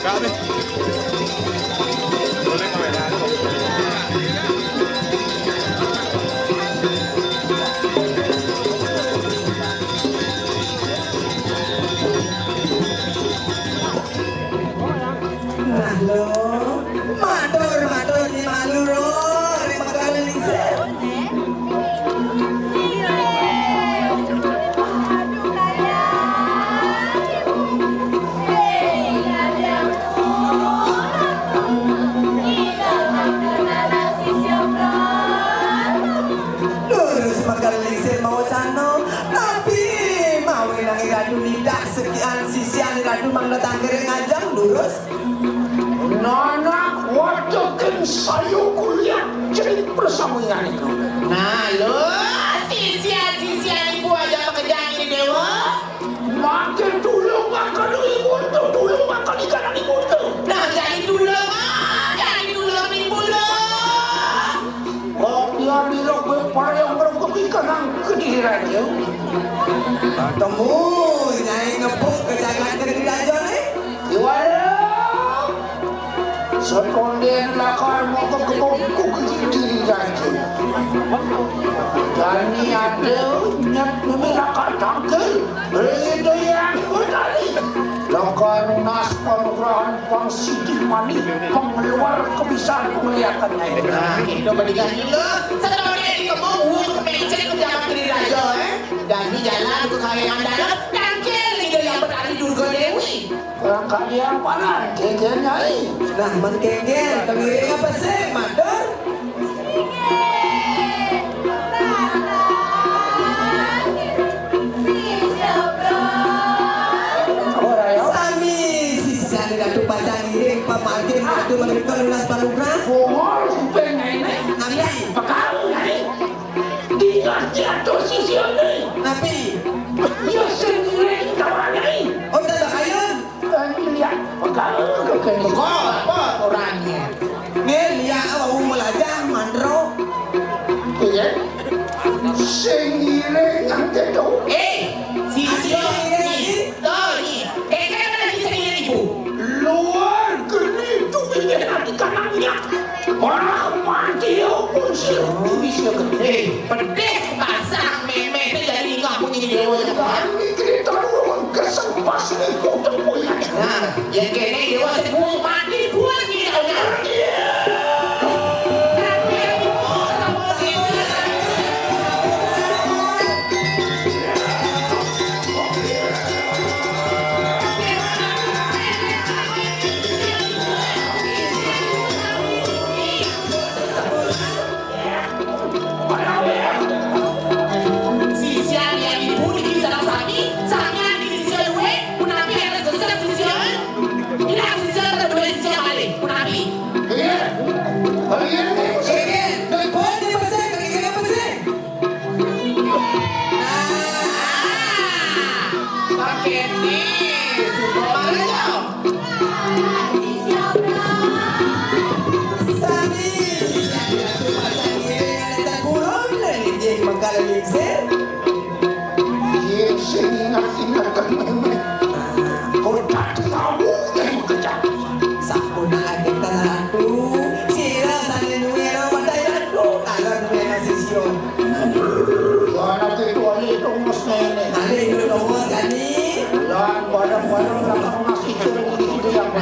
Kami. Boleh kamera. Halo, matur ni malu ro, ni makanan ni sir. Lurus makanan ni sir mau cano, tapi mau nang iradu nidak sekian sisian iradu mang datang kering ajang lurus. Nana wajakin saya kuliah jadi persamuan itu. Nah lo sisian ibu aja pekerjaan ini dewa. Makin dulu makan ibu tuh, dulu makan ikan ibu tuh. Nah jadi dulu ibu lo. Oh dia bilang para yang berukuk ikan yang kediran ya. Ketemu nyai ngepuk kejagaan kediri aja nih. Gimana? Sekonden lakar mau ke kebunku kediran ya. Jadi ada nyat memelakar tangkel. Itu yang berdali. Lakar nas panggrahan pangsidik mani pengeluar kebiasaan penglihatannya. Nah itu mendingan dulu. Setelah ini kamu ke meja kejagaan kediri aja dan di jalan ke kayangan dalam tangkel liga yang berada di Durga Dewi. Berangkat dia panas, kegennya ini. Nah, menkengel, keliling apa sih, Mandor? Sami, sisa di datu padang iring, pemakin, datu menerima lunas palugra. Bongol, pengen ini. Nabi, Bakal ini. Dia jatuh sisi ini. Nabi, Dia sendiri kawannya ini. oh tak kaya? Lihat, bakal kekini. Kok apa orangnya? Ngel, ya, awal aja, Mandro. Iya. Sendiri yang jatuh. Sisio nih, tuh nih. Kenapa bisa sendiri ibu? Luar geni itu ingin hati kanannya. Orang mati usir bisa gede. Pedih pasang meme itu jadi nggak punya dewa ya kan? Kami kita orang kesempas itu tempunya. Nah, yang kene dewa semua mati buat nih ya. Sisian yang ibu di sana sapi, sangat di sisi gue, punapi ada sesat sisian. Ini aku sisian ada dua sisian balik, punapi. Iya. Iya. Kengel, nelpon di pasir, kengel apa sih? Pakai nih, super Mario. Sami, sisa di datu padang iring, ada kurun, dari dia makanan ni sir. Yes, ingat-ingatkan meme. Kodak tahu yang bekerja. Sapo na agad na nato. Sira sa ninuero matay nato. Tagal na yung sisyon. Yan at ito ay itong mas nene. Alin yung nawa gani? Yan, barang-barang lang ako nakita ng hindi ako.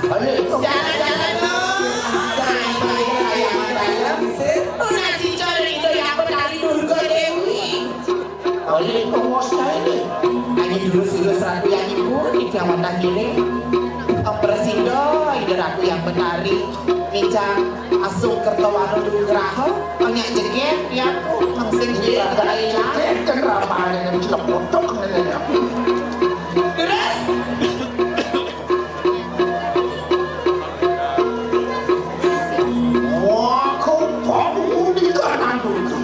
Ano ito? Jalan-jalan lo. Una si Chorito yang berlari Durga Dewi. Ano itong mas nene? Hanya dulu seragu yang ibu di Kecamatan ini. Presido ider aku yang menari. Micang asung kertawano dulu geraho. Banyak jeget ya aku langsung Iya, jeget gaya. kenapa ada yang cilepotok neneknya? Terus Wah, kau bangun di kanan dulu.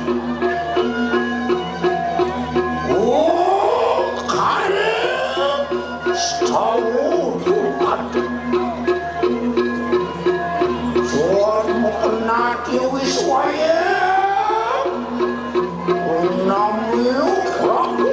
Oh, kalian tahu tuhan. Tuhan mau kena kiwis wayang. Namanya Prabu.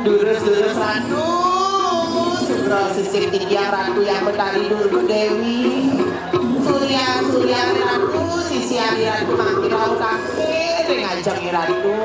Durus-durus ratu, segera sisir tiang ratu yang berdari dulu Dewi. Surya ratu, sisi hari ratu makin laut akhir ngajak ratu.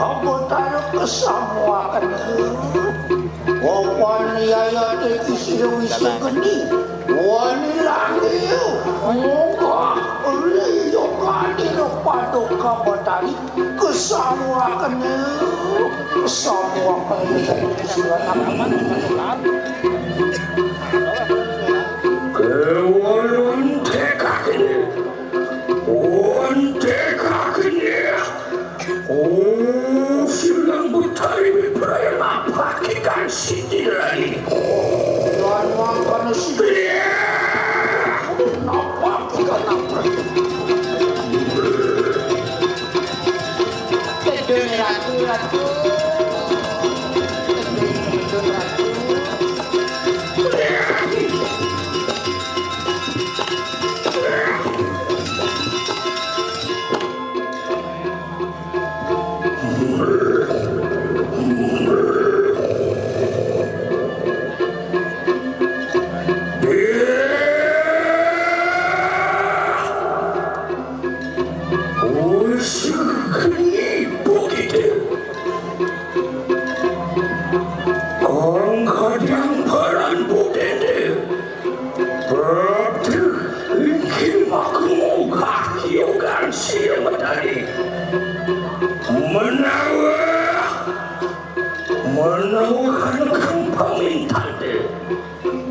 kamu taruh ke semua kan wawani ayat isi geni wani lagi moga riyo kani padu kamu tadi ke semua kan ke semua kewalan tekakini oh silang butari berperaya pakikan sidirani tuan kana sidir nampak ikan nampak Tedeng ratu ratu. Tedeng ratu. menawarkan pamintan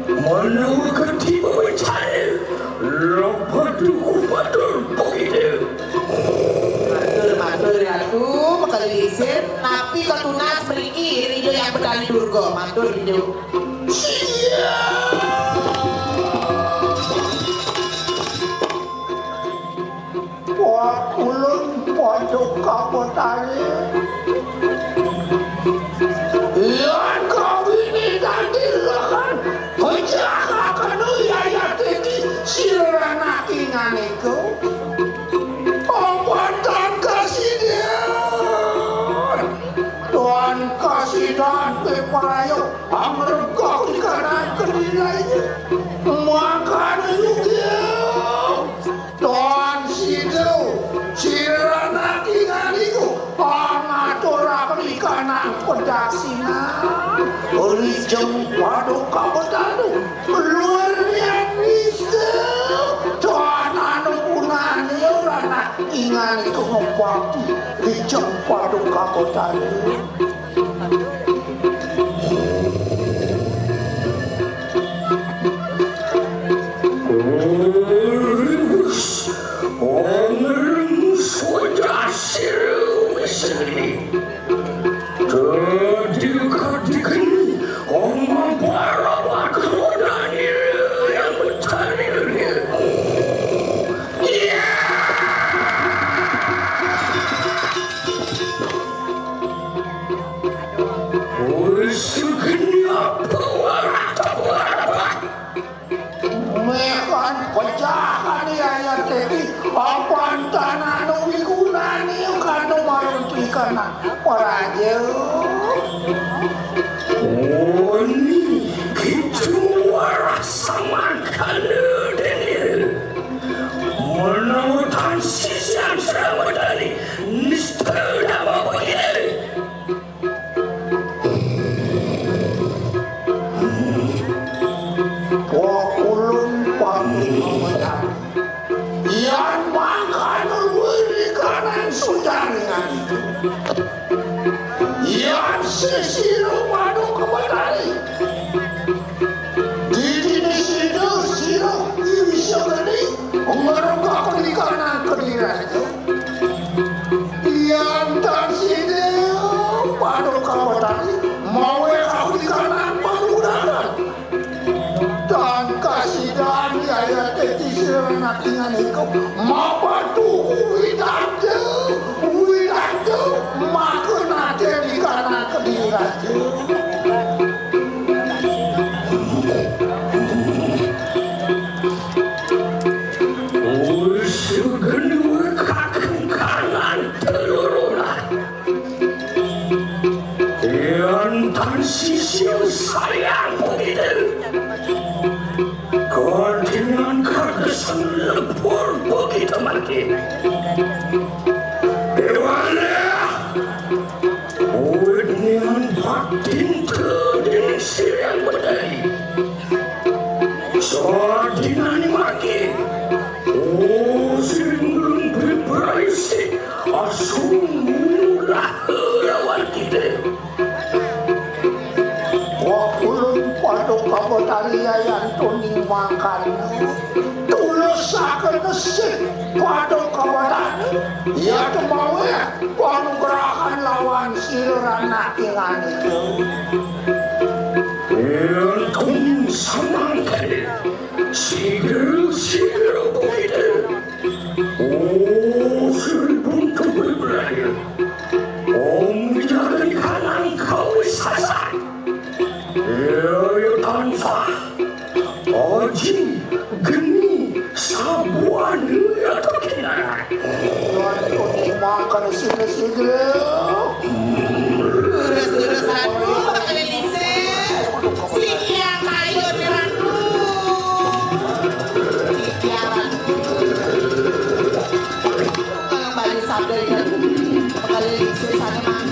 menawarkan tiba bencana lepas tu betul begitu Matur ratu bakal diisir tapi ketunas beriki rido yang berdali durga matur rido wah ulun pojok kapotane yang kau ini tadi lakan penjahakan uyaya teki sirana inganiku obatan kasih dia Tuhan kasih dan pepayo amerga kanan kedilainya makan juga Tuhan sidau sirana inganiku pangatorak ikanan pedasina Rijeng waduh kabutanu luarnya bisa Tuhan anu punani orana ingan itu ngopati Rijeng waduh kabutanu sudah seru sendiri terdekat Oma Barawa Kodani yang bertani Usuknya pewarta-warta Mekan pecahan ayat tadi papan tanah nubi gunani kanu marunti kana paraja Oni kita rasa makan denir menautan sisian sama dari nista nama begini Wakulun panggilan yang makan beri kanan sudaringan itu yang sisiru madu kembali di dini sidu siru bisa gede mereka di kanan kediran itu yang dan sidu madu kembali mau aku di kanan menggunakan dan kasih dan ya teti sirana tingan itu mapatu widatu makna jadi karena kediran kedua kaki kanan telurunan yang dan sisi sayang begitu kau dengan kesan lepur begitu mati Dewana makan tulus akan nesik pada kawalan ya mau ya panugrahan lawan sirana ilan itu Untung samangkali Sigel begitu Oh seribun berberaya Om jangan kanan kau sasar Ya tanpa Oji geni sabuan atau kena makan sigel Terus ratu bakal lise. Sikia kayu ni ratu. Sikia ratu. Kalau balik sabda kan bakal lise sana mah.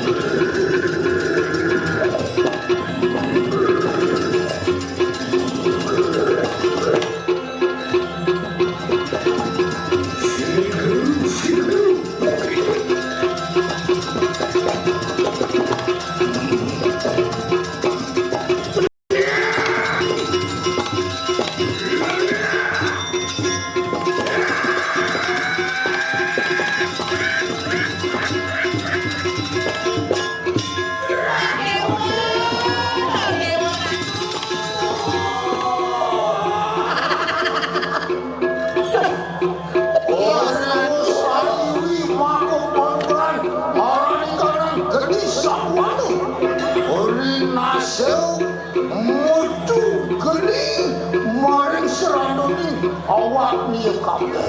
awak ni kamu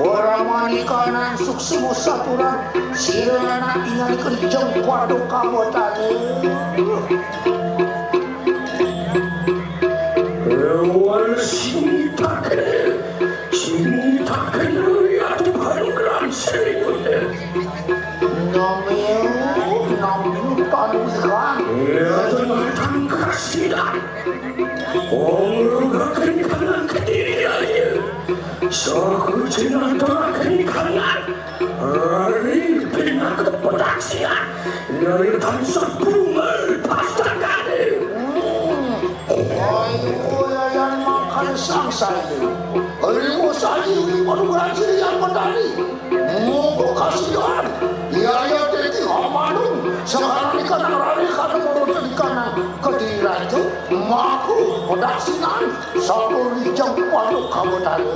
orang manikanan suksimo saturan sirana ingat kerjang kuadu kamu tadi Wal sini takkan ya Tuhan Grand Seribunda. Namun panuhan Ya Tuhan kasihan. Orang kanan kediriannya. Saku jenah doakan kanan. Hari bina kepedaksian. Dari tansa bunga pastakan. yang makan sangsa itu Harimau saji ini panuhan siri yang medali Mungu kasihan Yaya teki hamanung Sekarang ikan rari karena menurut ikan kedira itu Maku pedaksinan Satu rijang padu kamu tadi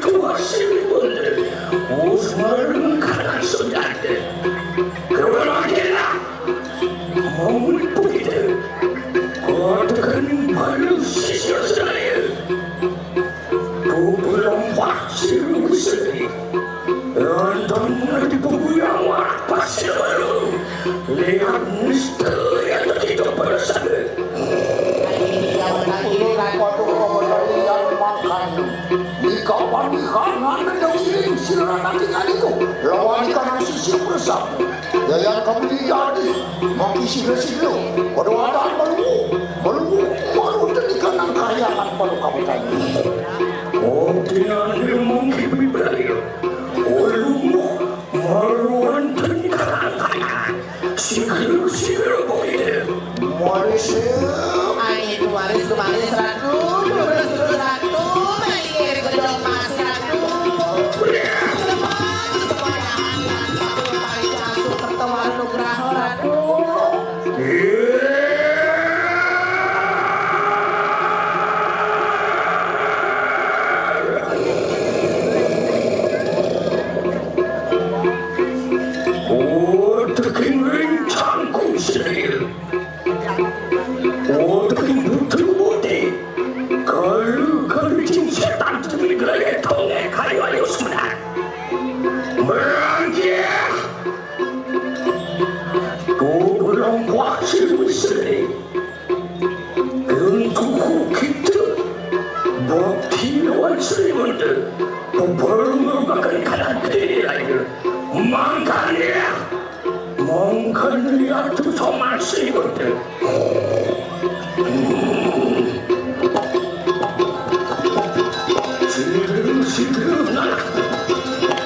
Tua Seribunda. Usman kanan saudara. Kebenaran mau begitu. Katakan malu sisa saya. Belum pasti sendiri. Dan di buku yang pasti baru. Lihat misteri yang tidak bersama. Kapan ikan yang kirim silakan tinggal itu lawan ikan yang sisir bersama yang kamu jadi maki sila-sila pada wadah malu dan ikan yang kaya kan baru kamu tanya Oh tidak mungkin berani Olumu maruan dan Sigil begitu Malaysia Itu waris ratu. Terus ratu. Balik ke gedung mas ratu. Pertemuan Nugraha ratu. Oh tekin rencangku sendiri Oh tekin butuh-butuh Kalau jin setan demi gerai tongai kayu ayu sebenar Meranjah Kau belum puas sendiri Untuk kita Bakti lawan Seribunda Memperlukan kanan diri lagi Makanya itu sama Seribunda Sigil nak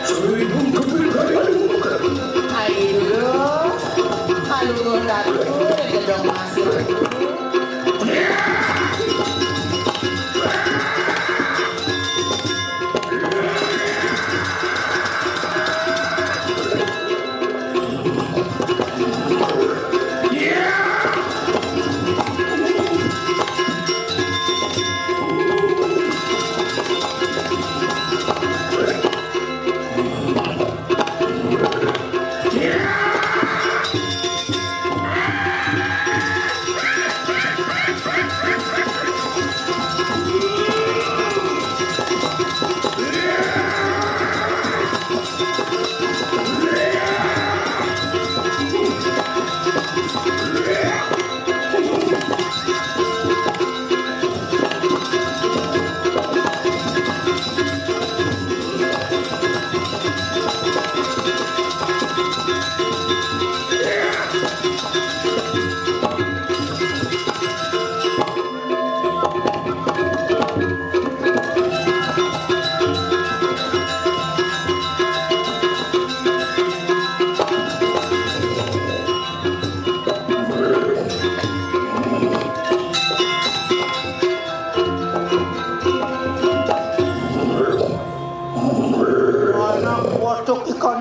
Seribunda berkaya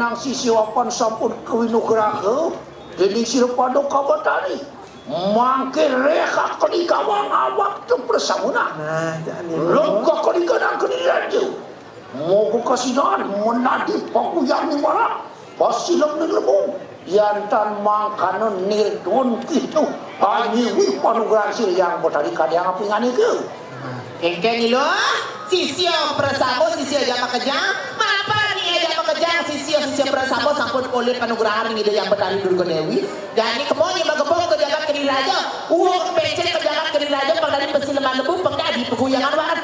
nang sisi wapan sampun kewinugraha dening sira padha kabatani mangke reka kenikawang awak tu persamuna Nah, jangan longko kenikana keniraja moga kasidaan menadi pakuyang ni marak pasilem ni lemu yantan mangkanon nirdun kitu anyiwi panugrahan sira yang betari kadang apingan itu Kengkeng ni lo, sisio persabo, sisio jama kejang. Mapa ni jama kejang, sisio persabo sampun oleh panugrahan ini yang bertani Durga Dewi. Dan ni kemonya bagepong ke jagat keri raja. Uang pecel ke jagat keri raja pangdari pesileman lebu pangdari peguyangan waran.